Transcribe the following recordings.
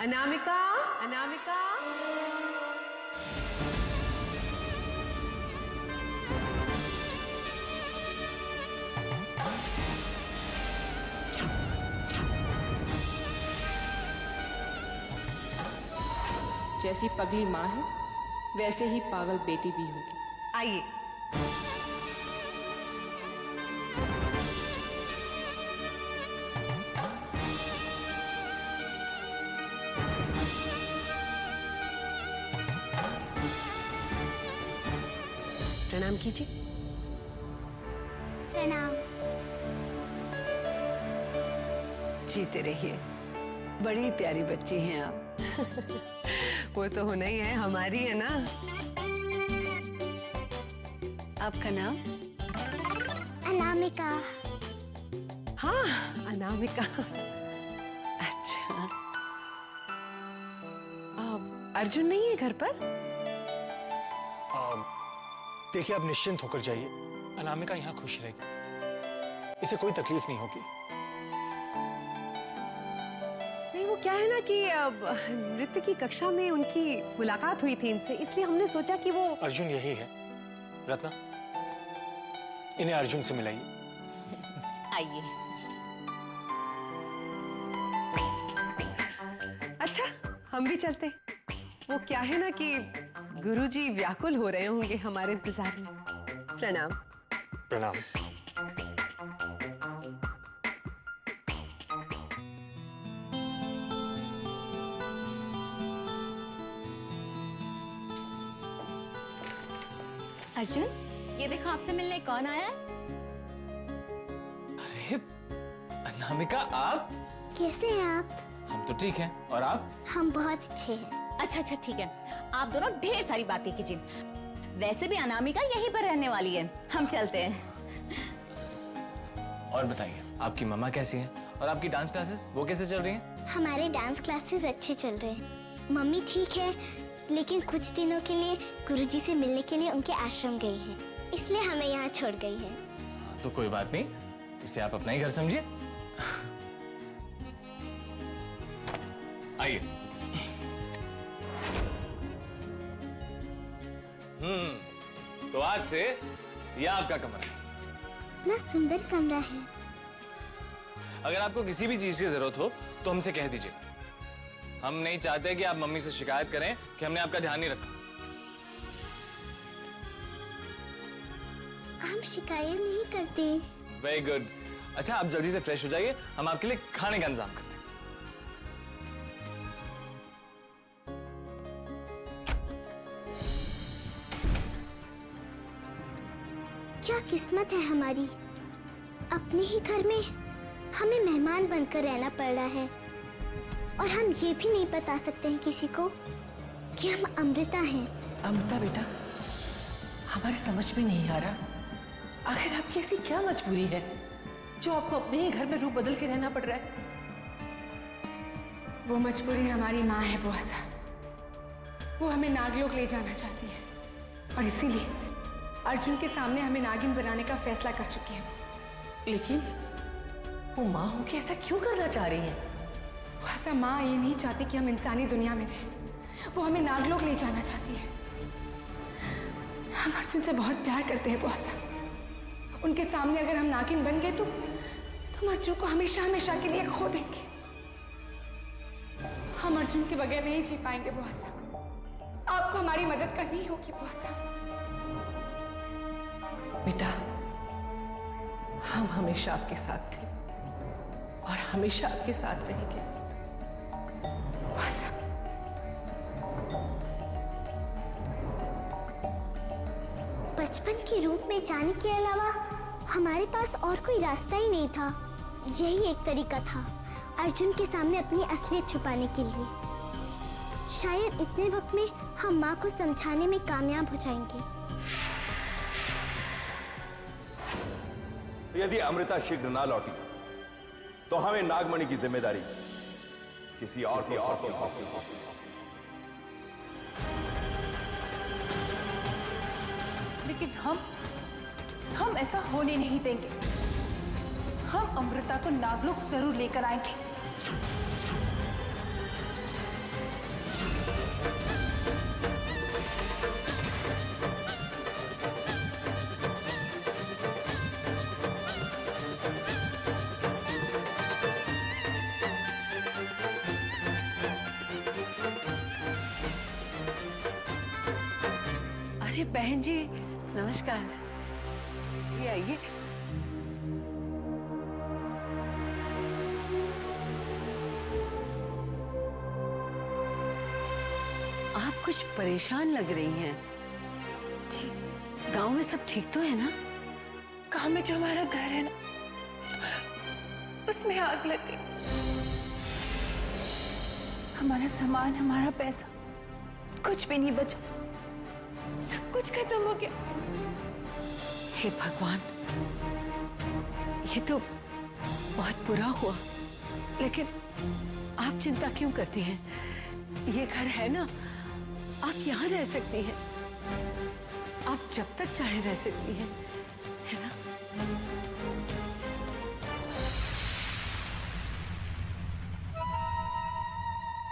अनामिका, अनामिका। जैसी पगली माँ है वैसे ही पागल बेटी भी होगी। आइए। प्रणाम कीजिए। प्रणाम। जीते रहिए, बड़ी प्यारी बच्ची हैं आप। वो तो होना ही है, हमारी है ना। आपका नाम? अनामिका। हाँ, अनामिका। अच्छा। अर्जुन नहीं है घर पर? देखिए, आप निश्चिंत होकर जाइए, अनामिका यहाँ खुश रहेगी, इसे कोई तकलीफ नहीं होगी। नहीं, वो क्या है ना कि नृत्य की कक्षा में उनकी मुलाकात हुई थी इनसे, इसलिए हमने सोचा कि वो। अर्जुन यही है रत्ना, इन्हें अर्जुन से मिलाइए। आइए। अच्छा, हम भी चलते। वो क्या है ना कि गुरुजी व्याकुल हो रहे होंगे हमारे इंतजार में। प्रणाम। प्रणाम। अर्जुन, ये देखो आपसे मिलने कौन आया है? अरे अनामिका, आप? कैसे हैं आप? हम तो ठीक हैं, और आप? हम बहुत अच्छे हैं। अच्छा ठीक है, आप दोनों ढेर सारी बातें कीजिए। वैसे भी अनामिका यहीं पर रहने वाली है, हम चलते हैं। और बताइए, आपकी मम्मा कैसी हैं? और आपकी डांस क्लासेस वो कैसे चल रही हैं? हमारे डांस क्लासेस अच्छे चल रहे हैं। मम्मी ठीक है, लेकिन कुछ दिनों के लिए गुरुजी से मिलने के लिए उनके आश्रम गई है, इसलिए हमें यहाँ छोड़ गई है। तो कोई बात नहीं, इसे आप अपना ही घर समझिए। आइए। तो आज से यह आपका कमरा है। इतना सुंदर कमरा है। अगर आपको किसी भी चीज की जरूरत हो तो हमसे कह दीजिए। हम नहीं चाहते कि आप मम्मी से शिकायत करें कि हमने आपका ध्यान नहीं रखा। हम शिकायत नहीं करते। Very good. अच्छा, आप जल्दी से फ्रेश हो जाइए, हम आपके लिए खाने का इंतजाम करते हैं। क्या किस्मत है हमारी, अपने ही घर में हमें मेहमान बनकर रहना पड़ रहा है, और हम ये भी नहीं बता सकते हैं किसी को कि हम अमृता हैं। अमृता बेटा, हमारी समझ में नहीं आ रहा, आखिर आपकी ऐसी क्या मजबूरी है जो आपको अपने ही घर में रूप बदल के रहना पड़ रहा है? वो मजबूरी हमारी माँ है बुआ साहब। वो हमें नागलोक ले जाना चाहती है और इसीलिए अर्जुन के सामने हमें नागिन बनाने का फैसला कर चुकी है। लेकिन वो माँ होके ऐसा क्यों करना चाह रही है? बुआ साहब, माँ ये नहीं चाहती कि हम इंसानी दुनिया में रहें, वो हमें नागलोक ले जाना चाहती है। हम अर्जुन से बहुत प्यार करते हैं बुआ साहब। उनके सामने अगर हम नागिन बन गए तो हम अर्जुन को हमेशा हमेशा के लिए खो देंगे। हम अर्जुन के बगैर नहीं जी पाएंगे बुआ साहब। आपको हमारी मदद करनी होगी बुआ साहब। बेटा, हम हमेशा आपके साथ थे और हमेशा आपके साथ रहेंगे। बुआ साहब, बचपन के रूप में जाने के अलावा हमारे पास और कोई रास्ता ही नहीं था। यही एक तरीका था अर्जुन के सामने अपनी असलियत छुपाने के लिए। शायद इतने वक्त में हम माँ को समझाने में कामयाब हो जाएंगे। यदि अमृता शीघ्र ना लौटी तो हमें नागमणि की जिम्मेदारी किसी और को लेकिन हम ऐसा होने नहीं देंगे। हम अमृता को नागलोक जरूर लेकर आएंगे। अरे बहन जी नमस्कार, ये आइए। आप कुछ परेशान लग रही हैं। जी, गांव में सब ठीक तो है ना? गांव में जो हमारा घर है ना, उसमें आग लग गई। हमारा सामान, हमारा पैसा, कुछ भी नहीं बचा, सब कुछ खत्म हो गया। हे भगवान, ये तो बहुत बुरा हुआ, लेकिन आप चिंता क्यों करती हैं? ये घर है ना, आप यहाँ रह सकती हैं, आप जब तक चाहे रह सकती हैं, है ना?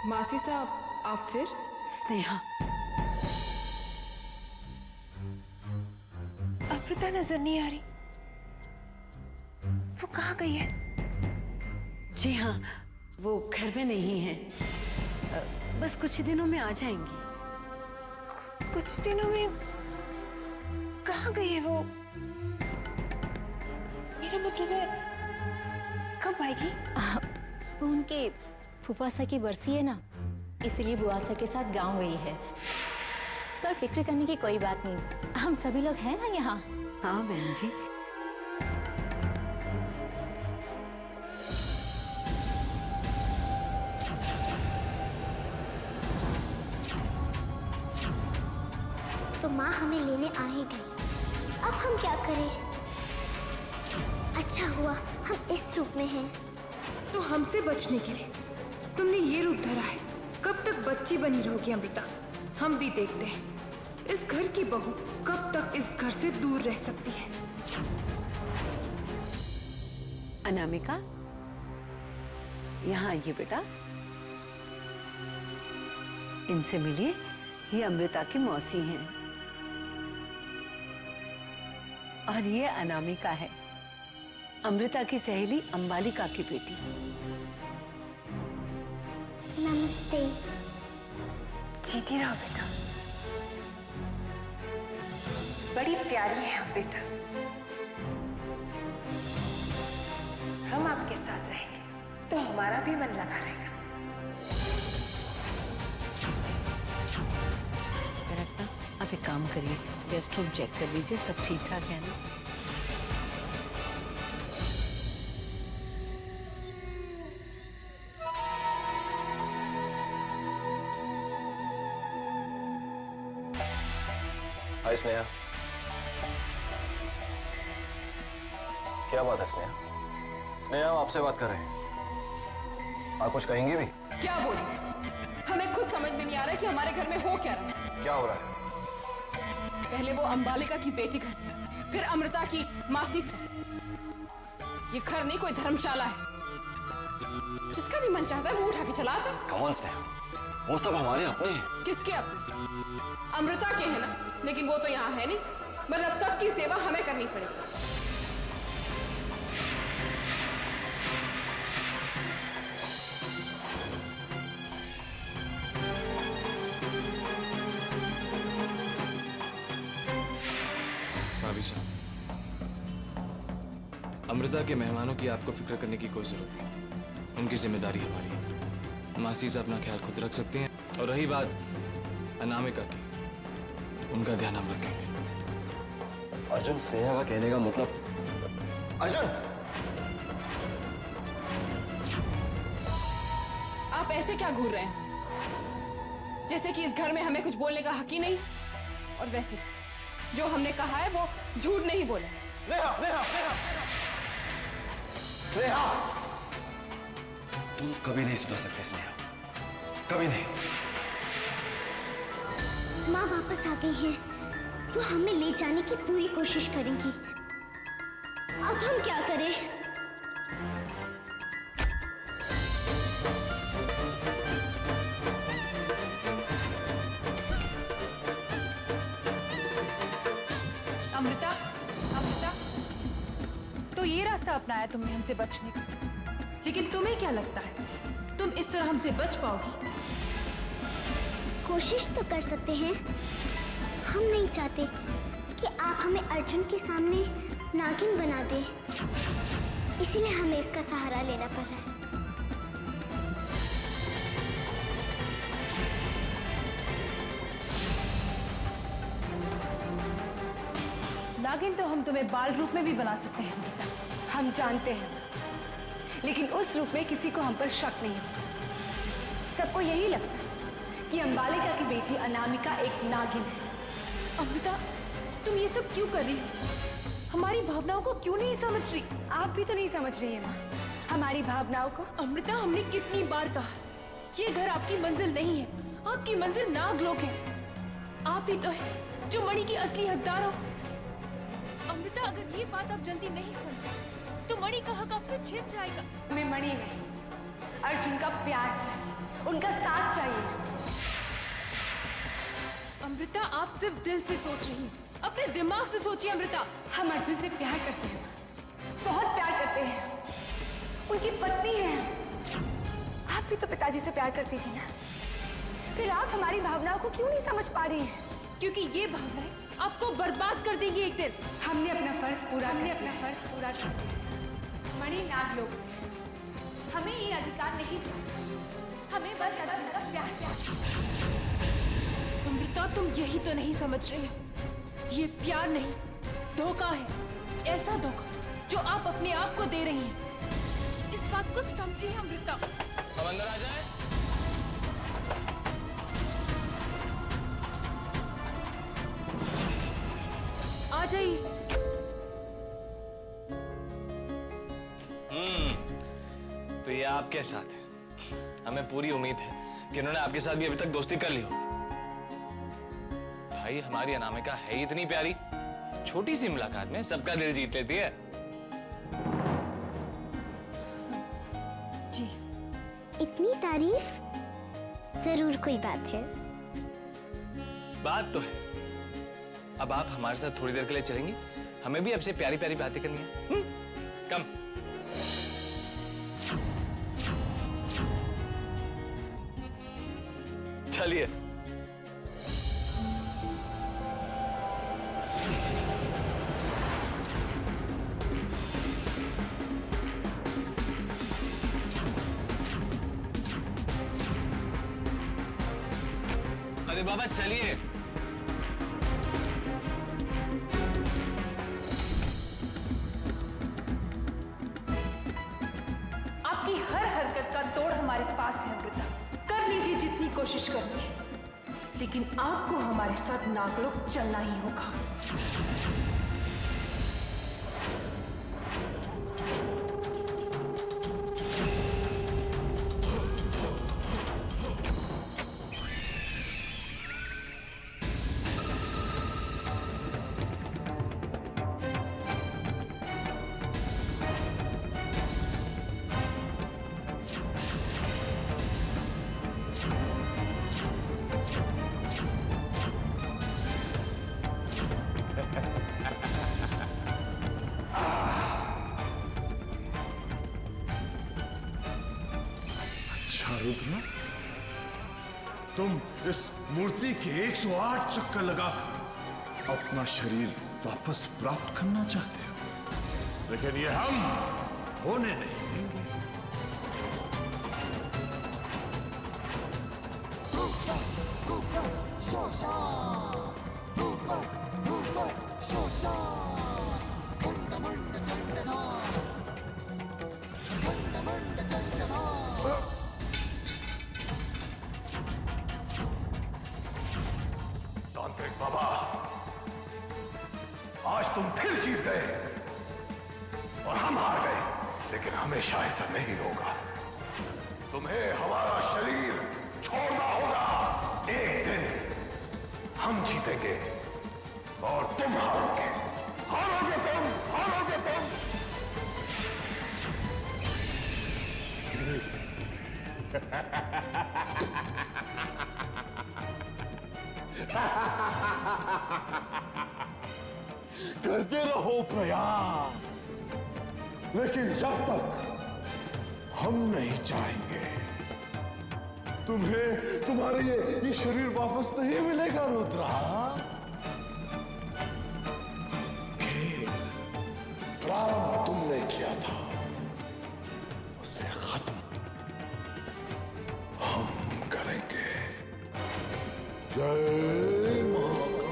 मासी साहब, आप फिर? स्नेहा, अमृता नजर नहीं आ रही, वो कहाँ गई है? जी हाँ, वो घर में नहीं है, बस कुछ ही दिनों में आ जाएंगी। कुछ दिनों में कहाँ गई है वो? मेरा मतलब है कब आएगी? वो उनके फूफासा की बरसी है ना, इसीलिए बुआसा के साथ गांव गई है। पर फिक्र करने की कोई बात नहीं, हम सभी लोग हैं ना यहाँ। हाँ बहन जी। तो माँ हमें लेने आ ही गई। अब हम क्या करें? अच्छा हुआ हम इस रूप में हैं। तो हमसे बचने के लिए तुमने ये रूप धरा है। कब तक बच्ची बनी रहोगी अमृता? हम भी देखते हैं इस घर की बहू कब तक इस घर से दूर रह सकती है। अनामिका, यहाँ आइए बेटा, इनसे मिलिए, ये अमृता की मौसी हैं और ये अनामिका है, अमृता की सहेली अंबालिका की बेटी। नमस्ते। जीती रहो बेटा, बड़ी प्यारी है हम बेटा। हम आपके साथ रहेंगे तो हमारा भी मन लगा रहेगा। रखना, आप एक काम करिए, गेस्ट रूम चेक कर लीजिए, सब ठीक ठाक है ना? हाय स्नेहा। क्या बात है स्नेहा? स्नेहा, हम आपसे बात कर रहे हैं। आप कुछ कहेंगे भी? क्या बोली? हमें खुद समझ में नहीं आ रहा कि हमारे घर में हो क्या रहा है। क्या हो रहा है? पहले वो अंबालिका की बेटी घर में, फिर अमृता की मासी से। ये घर नहीं कोई धर्मशाला है। जिसका भी मन चाहता है वो उठा के चला आता। कम ऑन स्नेहा, वो सब हमारे अपने हैं। किसके अपने? अमृता के है ना, लेकिन वो तो यहाँ है नहीं। मतलब सबकी सेवा हमें करनी पड़ेगी। भाभी साहब, अमृता के मेहमानों की आपको फिक्र करने की कोई जरूरत नहीं, उनकी जिम्मेदारी हमारी है। मासी से अपना ख्याल खुद रख सकते हैं, और रही बात अनामिका की, उनका ध्यान हम रखेंगे। अर्जुन, स्नेहा का कहने का मतलब। अर्जुन, आप ऐसे क्या घूर रहे हैं? जैसे कि इस घर में हमें कुछ बोलने का हक ही नहीं। और वैसे जो हमने कहा है वो झूठ नहीं बोला है। स्नेहा, स्नेहा, स्नेहा, स्नेहा, तुम कभी नहीं सुधर सकते स्नेहा, कभी नहीं। माँ वापस आ गई हैं। वो हमें ले जाने की पूरी कोशिश करेंगी। अब हम क्या करें? अमृता, अमृता, तो ये रास्ता अपनाया तुमने हमसे बचने का। लेकिन तुम्हें क्या लगता है तुम इस तरह हमसे बच पाओगी? कोशिश तो कर सकते हैं। हम नहीं चाहते कि आप हमें अर्जुन के सामने नागिन बना दे, इसीलिए हमें इसका सहारा लेना पड़ रहा है। नागिन तो हम तुम्हें बाल रूप में भी बना सकते हैं अमृता, हम जानते हैं, लेकिन उस रूप में किसी को हम पर शक नहीं होता। सबको यही लगता है कि अंबालिका की बेटी अनामिका एक नागिन है। अमृता, तुम ये सब क्यों कर रही हो? हमारी भावनाओं को क्यों नहीं समझ रही? आप भी तो नहीं समझ रही है माँ हमारी भावनाओं को। अमृता, हमने कितनी बार कहा ये घर आपकी मंजिल नहीं है, आपकी मंजिल नागलोक है। आप ही तो है जो मणि की असली हकदार हो। अमृता, अगर ये बात आप जल्दी नहीं समझे तो मणि का हक आपसे छिन जाएगा। हमें मणि नहीं, अर्जुन का प्यार चाहिए, उनका साथ चाहिए। अमृता, आप सिर्फ दिल से सोच रही हैं, अपने दिमाग से सोचिए। अमृता, हम अर्जुन से प्यार करते हैं, बहुत प्यार करते हैं, उनकी पत्नी है। आप भी तो पिताजी से प्यार करती थी ना, फिर आप हमारी भावनाओं को क्यों नहीं समझ पा रही हैं? क्योंकि ये भावनाएं आपको बर्बाद कर देंगी एक दिन। हमने अपना फर्ज पूरा किया। मणि नागलोक, हमें ये अधिकार नहीं चाहिए, हमें बस अर्जुन का प्यार। अमृता, तुम यही तो नहीं समझ रही हो, ये प्यार नहीं, धोखा है। ऐसा धोखा जो आप अपने आप को दे रही हैं। इस बात को समझिए अमृता। हम अंदर आ जाए। आ जाइए। तो ये आपके साथ है। हमें पूरी उम्मीद है कि इन्होंने आपके साथ भी अभी तक दोस्ती कर ली होगी। भाई, हमारी अनामिका है ही इतनी प्यारी, छोटी सी मुलाकात में सबका दिल जीत लेती है। जी, इतनी तारीफ, जरूर कोई बात है। बात तो है। अब आप हमारे साथ थोड़ी देर के लिए चलेंगी? हमें भी आपसे प्यारी प्यारी बातें करनी है। कम। चलिए। अरे बाबा, चलिए। आपकी हर हरकत का तोड़ हमारे पास है अमृता, कर लीजिए जितनी कोशिश करनी है, लेकिन आपको हमारे साथ नागलोक चलना ही होगा। अच्छा रुद्र, तुम इस मूर्ति के 108 चक्कर लगाकर अपना शरीर वापस प्राप्त करना चाहते हो, लेकिन ये हम होने नहीं देंगे। तांत्रिक बाबा, आज तुम फिर जीत गए और हम हार गए, लेकिन हमेशा ऐसा नहीं होगा। तुम्हें हमारा शरीर छोड़ना होगा। एक दिन हम जीतेंगे और तुम हारोगे। हारोगे तुम, हारोगे तुम। करते रहो प्रयास, लेकिन जब तक हम नहीं चाहेंगे तुम्हें तुम्हारे ये शरीर वापस नहीं मिलेगा रुद्रा। जय महाकाल।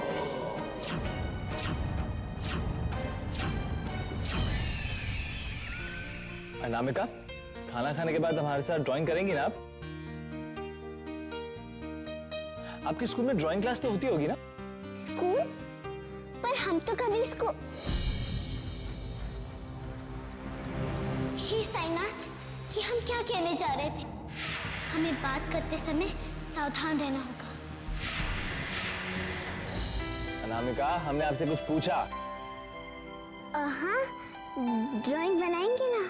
अनामिका, खाना खाने के बाद हमारे साथ ड्राइंग करेंगी ना आप? आपके स्कूल में ड्राइंग क्लास तो होती होगी ना? स्कूल? पर हम तो कभी स्कूल। हे साईनाथ, ये हम क्या कहने जा रहे थे? हमें बात करते समय सावधान रहना होगा। अनामिका, हमने आपसे कुछ पूछा। हाँ, ड्राइंग बनाएंगे ना?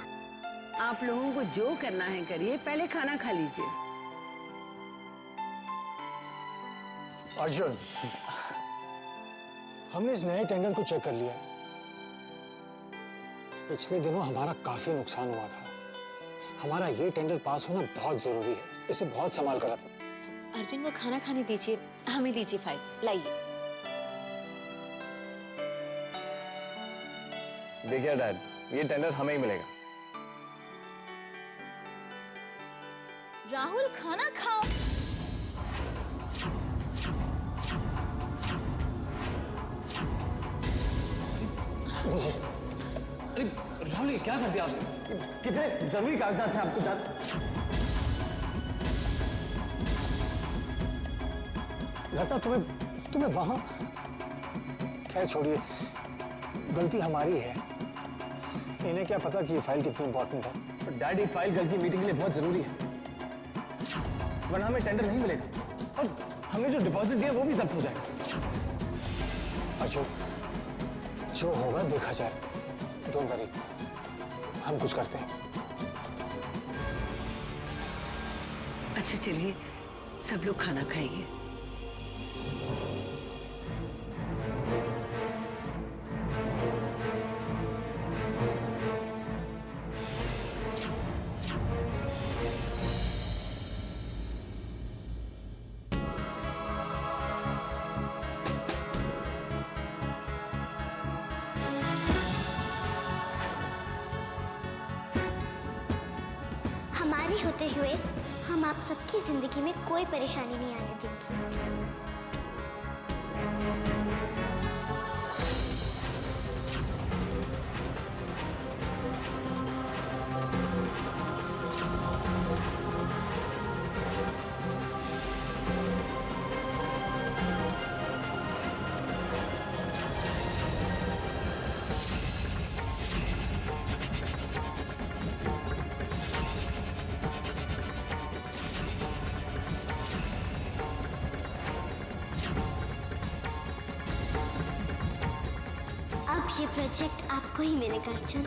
आप लोगों को जो करना है करिए, पहले खाना खा लीजिए। अर्जुन, हमने इस नए टेंडर को चेक कर लिया। पिछले दिनों हमारा काफी नुकसान हुआ था। हमारा ये टेंडर पास होना बहुत जरूरी है। इसे बहुत संभाल कर रखना। अर्जुन, वो खाना खाने दीजिए, हमें दीजिए फाइल, लाइए। देखिए डैड, ये टेंडर हमें ही मिलेगा। राहुल, खाना खाओ। दीजिए। अरे राहुल, ये क्या कर दिया आपने? कितने जरूरी कागजात हैं आपको जान। लगता तुम्हें वहां। खैर छोड़िए, गलती हमारी है। इन्हें क्या पता कि ये फाइल कितनी इंपॉर्टेंट है। डैड, ये फाइल कल की मीटिंग के लिए बहुत जरूरी है, वरना हमें टेंडर नहीं मिलेगा और हमने जो डिपॉजिट दिया वो भी जब्त हो जाएगा। अर्जुन, जो होगा देखा जाए। डोंट वरी, हम कुछ करते हैं। अच्छा चलिए, सब लोग खाना खाइए। हमारे होते हुए हम आप सबकी जिंदगी में कोई परेशानी नहीं आने देंगे। अब ये प्रोजेक्ट आपको ही मिलेगा अर्जुन।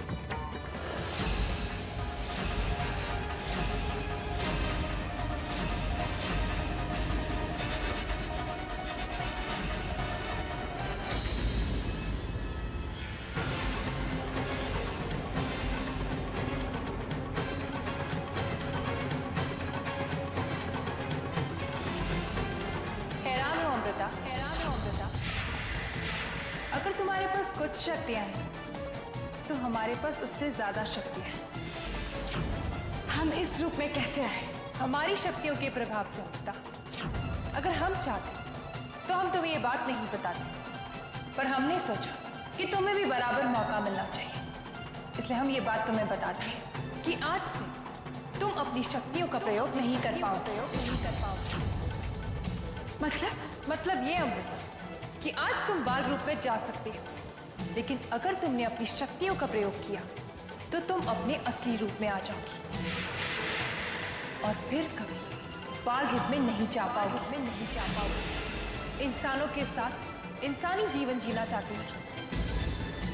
हैरान हो अमृता, हैरान हो अमृता। अगर तुम्हारे पास कुछ शक्तियां हैं तो हमारे पास उससे ज्यादा शक्तियां हैं। हम इस रूप में कैसे आए? हमारी शक्तियों के प्रभाव से अमृता। अगर हम चाहते तो हम तुम्हें ये बात नहीं बताते, पर हमने सोचा कि तुम्हें भी बराबर मौका मिलना चाहिए, इसलिए हम ये बात तुम्हें बताते हैं कि आज से तुम अपनी शक्तियों का प्रयोग नहीं कर पाओगे। मतलब ये अमृता कि आज तुम बाल रूप में जा सकते हो, लेकिन अगर तुमने अपनी शक्तियों का प्रयोग किया तो तुम अपने असली रूप में आ जाओगी और फिर कभी बाल रूप में नहीं जा पाओगी। इंसानों के साथ इंसानी जीवन जीना चाहते हो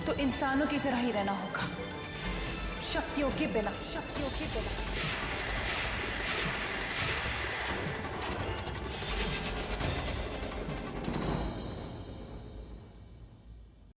तो इंसानों की तरह ही रहना होगा, शक्तियों के बिना।